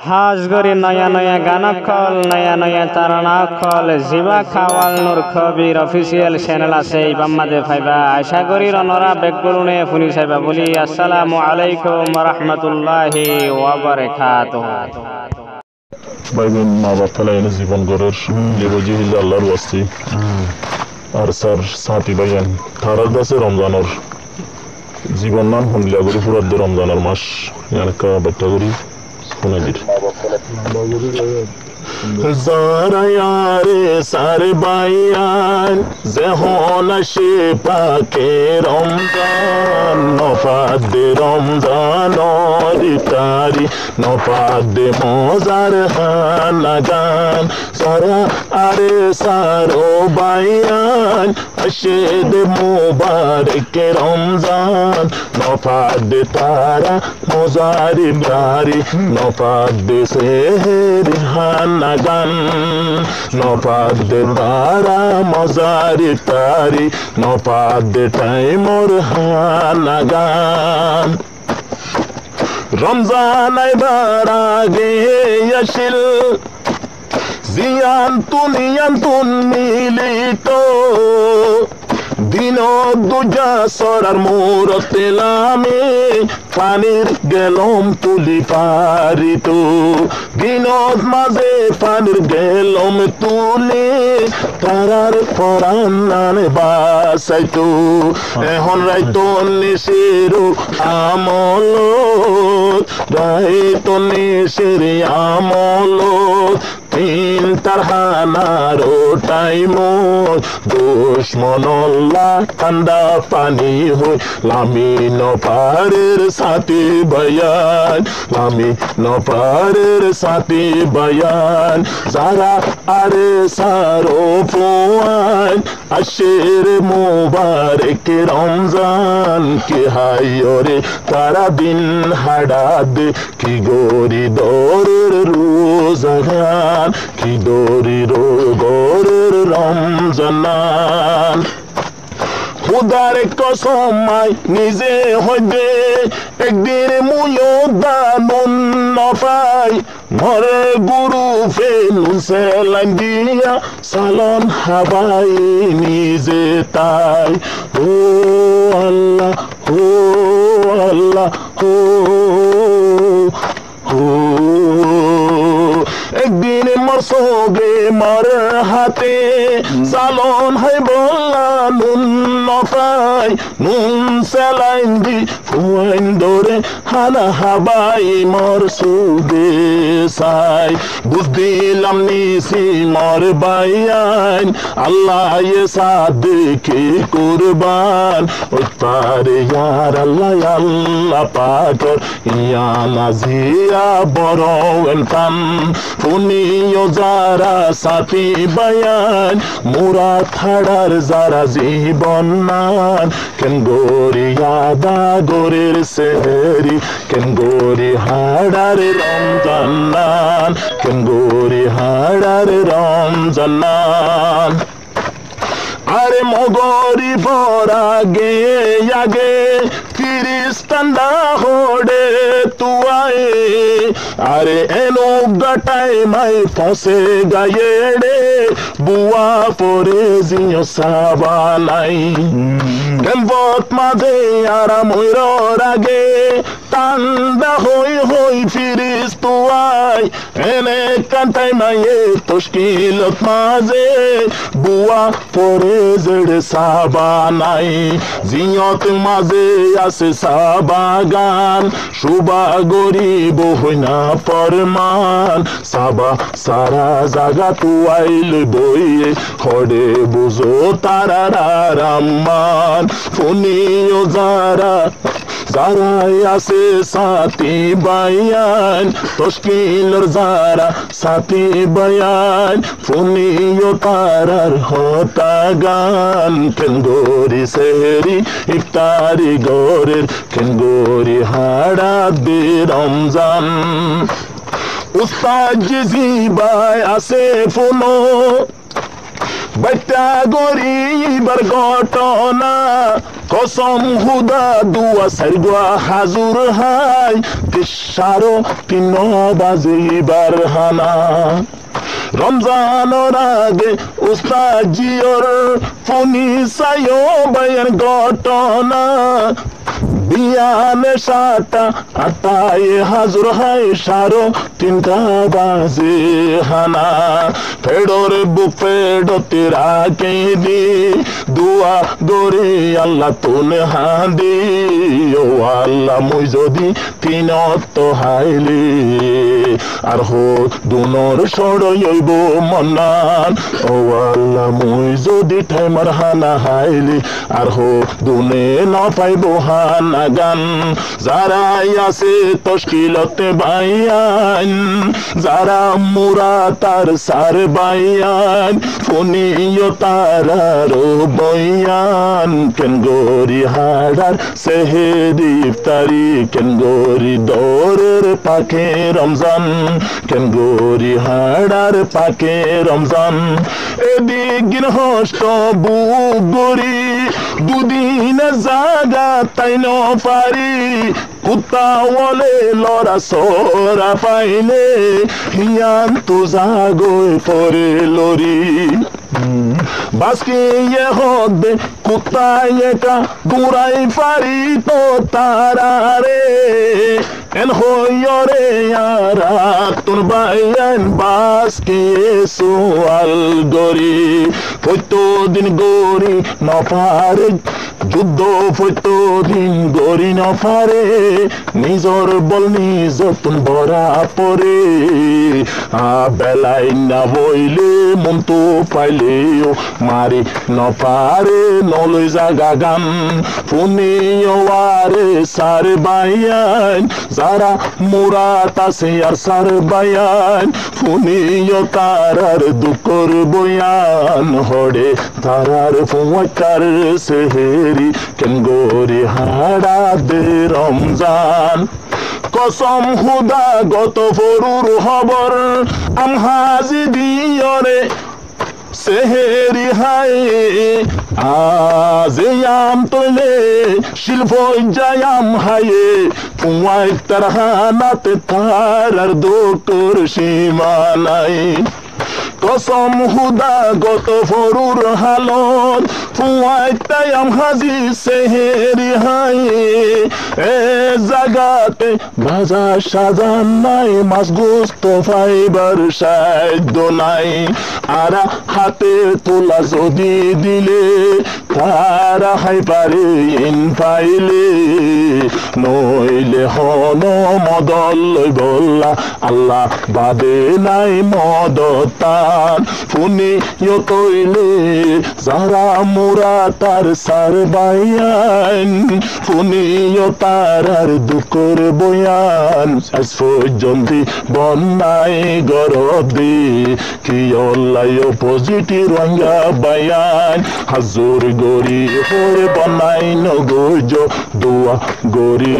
হাজ গরি নয়া নয়া গান কল নয়া নয়া তারানা কল জিবা খাওয়াল নূর খবির অফিসিয়াল চ্যানেল আছে ইবাম্মাদে ফাইবা আশা করি রনরা বেকগুলুনে ফুনি সাইবা বলি আসসালামু আলাইকুম রাহমাতুল্লাহি ওয়া বারাকাতুহু। বাইবেন মা বাপ ফেলাইনে জীবন গড়ের নিরজি হিল আল্লাহর ওয়াস্তি আর স্যার সাথী বাইয়ান থারার দাসে রমজানের জীবন নাম হলিলা করি পুরাদ্দ রমজানের মাস ইয়ানকা ব্যাখ্যা করি শোনাদির যারা ইয়ারে সারে বাইয়ান যেহন আসে পাকে রমজান নফাদে রমজানর ইফতারি নফাদে মজার হানাগান যারা আরে সারো বাইয়ান আসে দে মুবারক রমজান নফাদে তারা মজার ইফতারি নফাদে সেহরি হানাগান নফাদে তারা মজার ইফতারি নফাদে টাইমর হানাগান রমজান আইবার আগে আসিল জিয়ান তুন মিলিত দিন দুজা সরার মোরতে লামে পানির গেলম তুলি পারিত দিনত মাঝে পানির গেলম তুলি তারার পরাণ নানে বাসাইতো এখন রাইতো নিশিরু আমলত রাইতো নিশির আমলত তিন তার হানারো টাইমত দুশ্মনল্লা ঠান্ডা পানি হই লামি নপারের সাথী বয়ান লামি নপারের সাথী বয়ান যারা আরে সারো পোয়ান আশের মুবারক রমজান কি হাইরে তারা দিন হাডা দে কি গরি দরের রোজাগান কি দরি রোগরের রমজান খুদার কসমাই নিজে হইবে একদিন মুয়ো দানুন নফাই মরে গুরু ফেলুসে লাগিয়া সালন হাবাই নিজে তাই ও আল্লাহ ও আল্লাহ ও একদিন মরসবে মর হাতে সালন হাই বললা নুন নফাই নুন সেলাইন দি ফুয়াইন দরে হানা হাবাই মরসুবে সাই বুঝদিলাম নিসি মর বাইয়ান আল্লাহ এ সাদেকে কুরবান উত্তারে ইয়ার আল্লাহ আল্লাহ পাকর ইয়া নাজিয়া বড় পান ফুনিও যারা সাথী বায়ান মুরা থাড়ার যারা জীবন নান কেন গরি আদা গোরের সেহরি কেন গরি হাড়ার রমজান নান কেন গরি হাড়ার রমজান নান আরে মগরি পরাগে আগে ফিরিস্তান্দা হোড়ে তুয়ায়ে আরে এনো গাটাই মাই ফসে গায়ে রে বুয়া পরে জিও সাবানাই কেমবত মাঝে আরাম হইর আগে তান্দা হই হই ফিরিস তুয়াই এনে কান্তাই মায়ে তশকিলত মাঝে বুয়া পরে জড়ে সাবানাই জিয়ত মাঝে আছে সাবাগান সুবা গরিব হই না ফরমান সাবা সারা জাগা তুয়াইল বইয়ে হড়ে বুঝো তারা রামান ফুনিও যারা যারাই আছে সাথী বায়ান তশকিলর যারা সাথী বায়ান ফুনিও তারার হতা গান কেনগরি সেহরি ইফতারি গরের কেনগরি হাড়া দে রমজান উস্তাদ জিবাই আছে ফুনো বাইটা গরিবার ঘটনা কসম হুদা দুয়া সারগুয়া হাজুর হাই তিসারো তিন বাজিবার হানা রমজানোর আগে উস্তাদ জিওর ফোনি সায়ো বায়ান ঘটনা বিয়ানে সাতা আটায় হাজুর হাই সারো তিনটা বাজে হানা ফেডোর বুফেডতে রাখে দি দুয়া গরে আল্লাহ তোনে হাঁদি ও আল্লাহ মুই যদি তিনত হাইলি আর হো দুনর সড়ইব মনান ও আল্লাহ মুই যদি ঠাইমার হানা হাইলি আর হো দুনে না পাইব হানা গান যারাই আছে তশকিলতে বাইয়ান যারা মুরা তার সার বাইয়ান ফোনিও তারার বয়ান কেন গরি হাড়ার সেহেরি ইফতারি কেন গরি দৌড়ের পাকে রমজান কেন গরি হাড়ার পাকে রমজান এদিক হষ্ট বুক গরি দুদিন জাগা তাই ন পারি কুত্তা বলে লড়া সরা পাইলে হিয়ান তো জাগই পরে লরি বাসকে ইয়ে হবে কুত্তা একা গুড়াই পারি তো তারারে এন হইরে আরা তোর বাইয়ান বাসকে সোয়াল গরি ফইতো দিন গরি নপারে যুদ্ধ ফইতো দিন গরি নপারে নিজর বল নিজতন বরা পরে বেলাই না বইলে মন তো পাইলেও মারি নপারে নলই জাগা গান ফুনিওয়ারে সার বাইয়ান যারা মুরাত আছে আর সার বায়ান ফুনিও তারার দুকর বয়ান হড়ে তারার ফুয়াকার সেহেরি কেন গরি হাড়া দে রমজান কসম হুদা গত ফরুর খবর আম হাজি দিয়রে সেহেরি হাই আম তোলে শিল্প যায়াম হায়ে পুয়াই তার হানাতে তারার দোকর সীমা নাই কসম হুদা গত ফরুর হালত ফুয়াই তায়াম হাজি সেহেরি হাই এ জাগাতে ভাজা সাজান নাই মাছ গোস্ত ফাইবার সাধ্য নাই আরা হাতে তোলা যদি দিলে তারা হাই পারে ইন পাইলে নইলে হন মদল বল্লা আল্লাহ বাদে নাই মদতান ফুনি তৈলে যারা মোরা তার সার বাইয়ান ফুনি তারার দুকর বয়ান আজ পর্যন্ত বন্যায় গরদি কি অল্লাই পজিটিভ রঙ্গা বায়ান হাজুর গরি হরে বনাই নগজ দোয়া গরি